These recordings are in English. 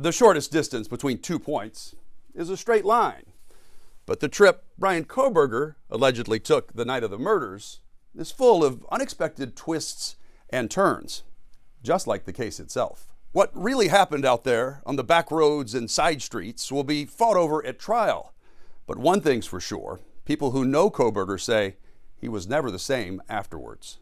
The shortest distance between 2 points is a straight line. But the trip Bryan-Kohberger allegedly took the night of the murders is full of unexpected twists and turns, just like the case itself. What really happened out there on the back roads and side streets will be fought over at trial. But one thing's for sure, people who know Kohberger say he was never the same afterwards.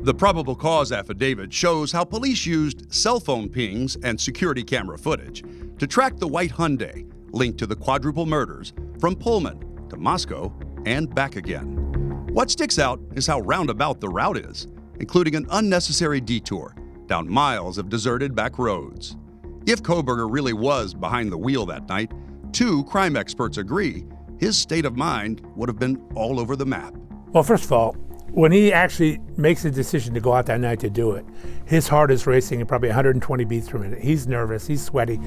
The probable cause affidavit shows how police used cell phone pings and security camera footage to track the white Hyundai linked to the quadruple murders from Pullman to Moscow and back again. What sticks out is how roundabout the route is, including an unnecessary detour down miles of deserted back roads. If Kohberger really was behind the wheel that night, 2 crime experts agree his state of mind would have been all over the map. Well, first of all, when he actually makes a decision to go out that night to do it, his heart is racing at probably 120 beats per minute. He's nervous, he's sweaty.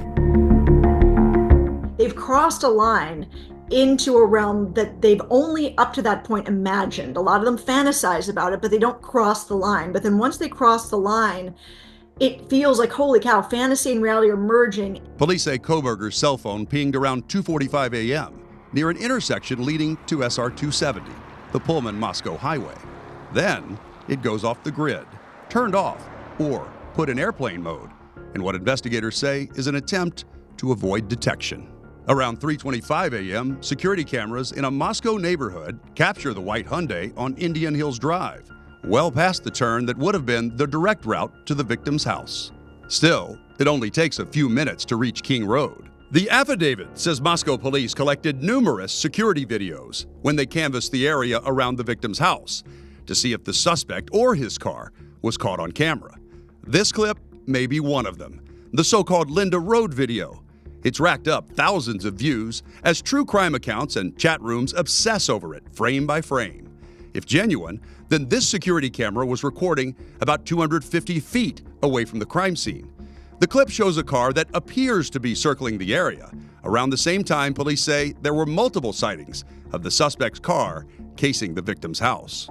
They've crossed a line into a realm that they've only up to that point imagined. A lot of them fantasize about it, but they don't cross the line. But then once they cross the line, it feels like, holy cow, fantasy and reality are merging. Police say Kohberger's cell phone pinged around 2:45 a.m. near an intersection leading to SR 270, the Pullman-Moscow highway. Then it goes off the grid, turned off, or put in airplane mode, in what investigators say is an attempt to avoid detection. Around 3:25 a.m., security cameras in a Moscow neighborhood capture the white Hyundai on Indian Hills Drive, well past the turn that would have been the direct route to the victim's house. Still, it only takes a few minutes to reach King Road. The affidavit says Moscow police collected numerous security videos when they canvassed the area around the victim's house to see if the suspect or his car was caught on camera. This clip may be one of them, the so-called Linda Road video. It's racked up thousands of views as true crime accounts and chat rooms obsess over it frame by frame. If genuine, then this security camera was recording about 250 feet away from the crime scene. The clip shows a car that appears to be circling the area. Around the same time, police say there were multiple sightings of the suspect's car casing the victim's house.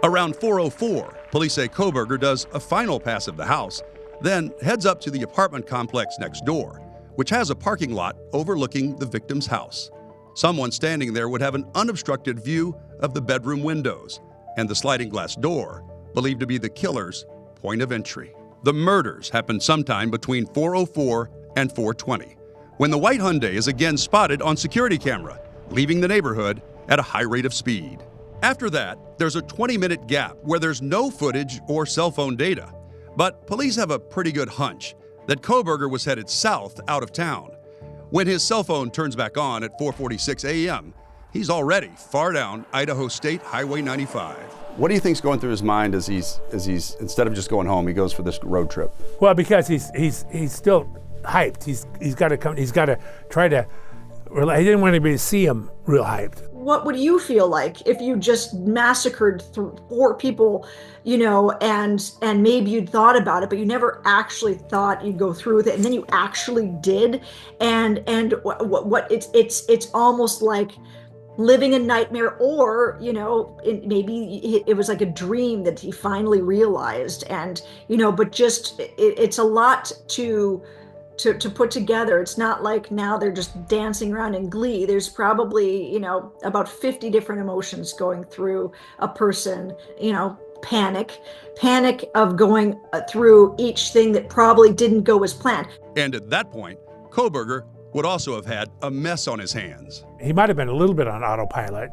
Around 4:04, police say Kohberger does a final pass of the house, then heads up to the apartment complex next door, which has a parking lot overlooking the victim's house. Someone standing there would have an unobstructed view of the bedroom windows and the sliding glass door, believed to be the killer's point of entry. The murders happened sometime between 4:04 and 4:20, when the white Hyundai is again spotted on security camera, leaving the neighborhood at a high rate of speed. After that, there's a 20-minute gap where there's no footage or cell phone data. But police have a pretty good hunch that Kohberger was headed south out of town. When his cell phone turns back on at 4:46 a.m., he's already far down Idaho State Highway 95. What do you think's going through his mind as he's instead of just going home, he goes for this road trip? Well, because he's still hyped. He's got to come. He's got to try to. He didn't want anybody to see him real hyped. What would you feel like if you just massacred 4 people, and maybe you'd thought about it, but you never actually thought you'd go through with it, and then you actually did, and what it's almost like living a nightmare, or maybe it was like a dream that he finally realized, and but just it's a lot to put together. It's not like now they're just dancing around in glee. There's probably, about 50 different emotions going through a person, panic of going through each thing that probably didn't go as planned. And at that point, Kohberger would also have had a mess on his hands. He might have been a little bit on autopilot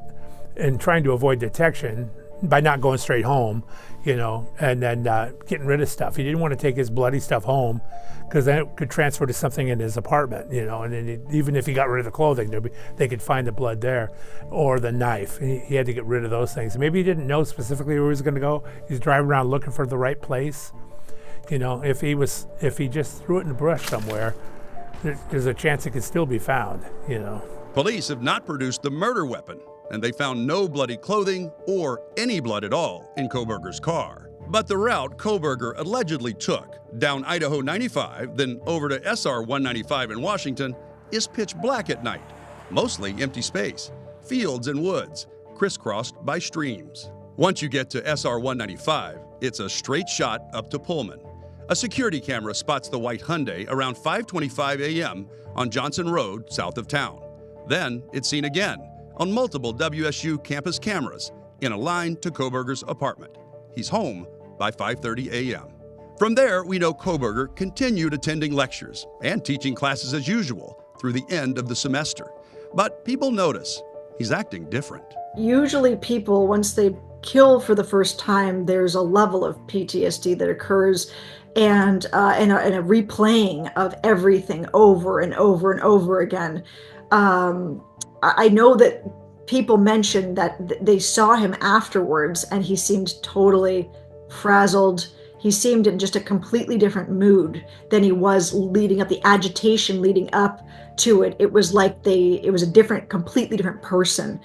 and trying to avoid detection by not going straight home, and then getting rid of stuff. He didn't want to take his bloody stuff home because then it could transfer to something in his apartment, and then even if he got rid of the clothing, they could find the blood there, or the knife. He had to get rid of those things. Maybe he didn't know specifically where he was going to go. He's driving around looking for the right place. If he just threw it in the brush somewhere, there's a chance it could still be found, Police have not produced the murder weapon, and they found no bloody clothing or any blood at all in Kohberger's car. But the route Kohberger allegedly took down Idaho 95, then over to SR 195 in Washington, is pitch black at night, mostly empty space, fields and woods, crisscrossed by streams. Once you get to SR 195, It's a straight shot up to Pullman. A security camera spots the white Hyundai around 5:25 a.m. on Johnson Road, south of town. Then it's seen again on multiple WSU campus cameras in a line to Kohberger's apartment. He's home by 5:30 a.m. From there, we know Kohberger continued attending lectures and teaching classes as usual through the end of the semester. But people notice he's acting different. Usually people, once they kill for the first time, there's a level of PTSD that occurs and a replaying of everything over and over and over again. I know that people mentioned that they saw him afterwards and he seemed totally frazzled. He seemed in just a completely different mood than he was leading up, the agitation leading up to it. It was like it was a completely different person.